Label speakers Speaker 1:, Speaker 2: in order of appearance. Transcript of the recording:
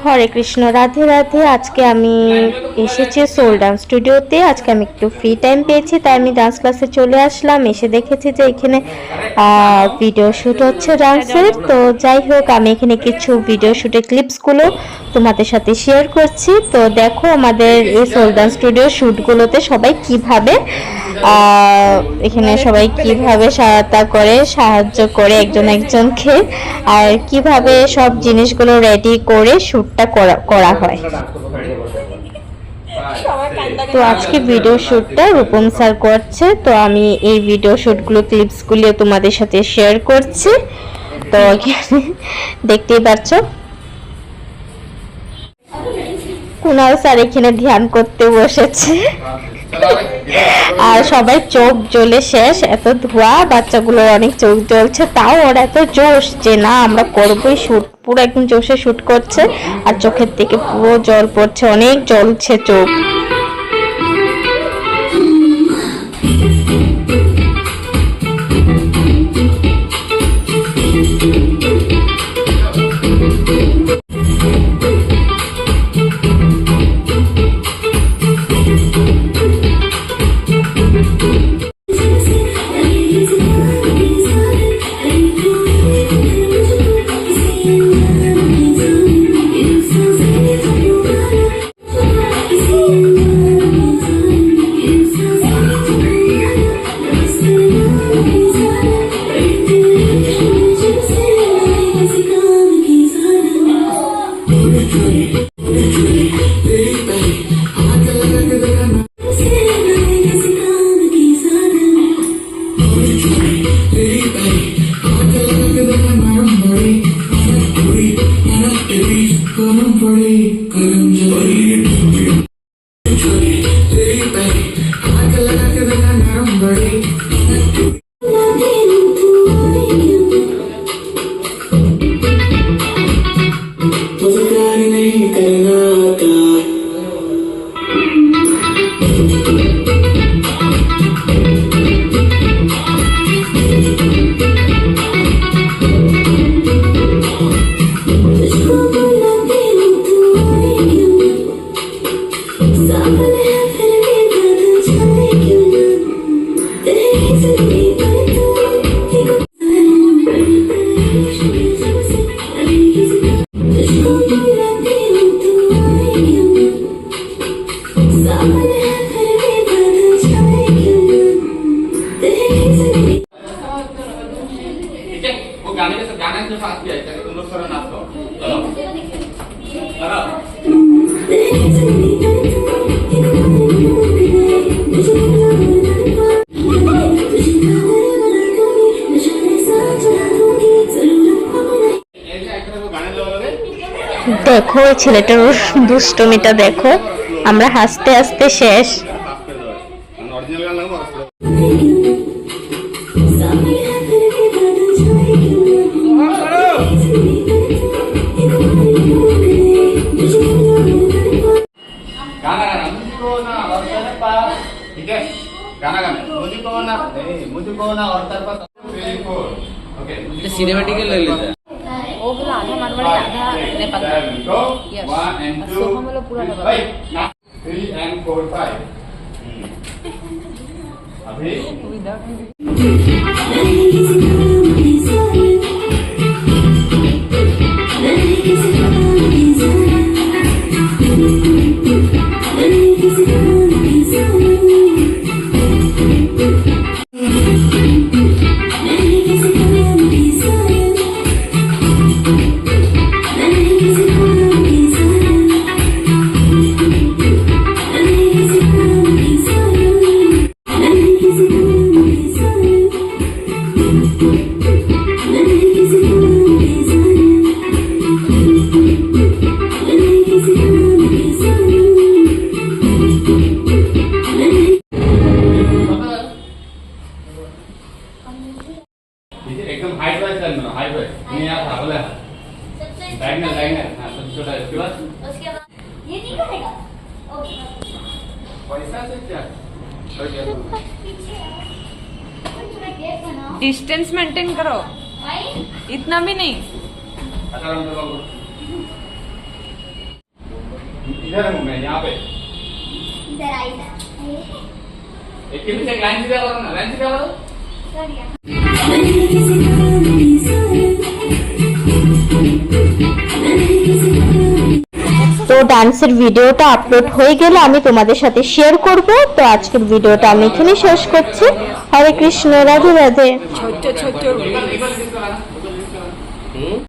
Speaker 1: হরে কৃষ্ণ, রাধে রাধে। আজকে আমি এসেছি সোল ডান্স স্টুডিওতে। আজকে আমি একটু ফ্রি টাইম পেয়েছি, তাই আমি ডান্স ক্লাসে চলে আসলাম। এসে দেখেছি যে এখানে ভিডিও শ্যুট হচ্ছে ডান্সের। তো যাই হোক, আমি এখানে কিছু ভিডিও শ্যুটের ক্লিপসগুলো তোমাদের সাথে শেয়ার করছি। তো দেখো আমাদের এই সোল ডান্স স্টুডিও শ্যুটগুলোতে সবাই কিভাবে এখানে সবাই কিভাবে সহায়তা করে, সাহায্য করে একজন একজনকে, আর কিভাবে সব জিনিসগুলো রেডি করে শ্যুটটা করা হয়। তো আজকে ভিডিও শ্যুটটা রূপম স্যার করছে। তো আমি এই ভিডিও শ্যুটগুলো ক্লিপসগুলো তোমাদের সাথে শেয়ার করছি। তো দেখতেই পাচ্ছ কুনাল স্যার এখানে ধ্যান করতে বসেছে, আর সবাই চোখ জ্বলে শেষ, এত ধোয়া, বাচ্চাগুলোর অনেক চোখ জ্বলছে, তাও ওরা এত জোশ যে না আমরা করবোই শুট, পুরো একদম জোশে শুট করছে। আর চোখের থেকে পুরো জল পড়ছে, অনেক জ্বলছে চোখ। দেখো ছেলেটার দুষ্টমিটা দেখো, আমরা হাসতে হাসতে শেষ।
Speaker 2: सिनेमैटिक ले लेते हैं वो बोला आधा मारवाड़ी आधा नेपाली यस सो हम लोग पूरा डबल
Speaker 3: 3 and 4 5 अभी एकदम हाइट वाइज करना, हाइट वाइज नहीं यार बोला डायगोनल डायगोनल हां सब छोटा है। उसके बाद
Speaker 4: ये नहीं करेगा ओके
Speaker 3: पैसा से क्या
Speaker 4: थोड़ा गैप बनाओ,
Speaker 2: डिस्टेंस मेंटेन करो,
Speaker 4: भाई
Speaker 2: इतना भी नहीं।
Speaker 3: अच्छा राम बाबू इधर हूँ मैं, यहाँ पे।
Speaker 4: इधर आई ना
Speaker 3: एक के पीछे एक लाइन सीधा करो ना, लाइन सीधा करो।
Speaker 4: कर दिया
Speaker 1: তো ডান্সের ভিডিওটা আপলোড হয়ে গেলে আমি তোমাদের সাথে শেয়ার করব। তো আজকের ভিডিওটা আমি এখানে শেষ করছি। হরে কৃষ্ণ, রাধে রাধে।
Speaker 2: ছোট্ট ছোট্ট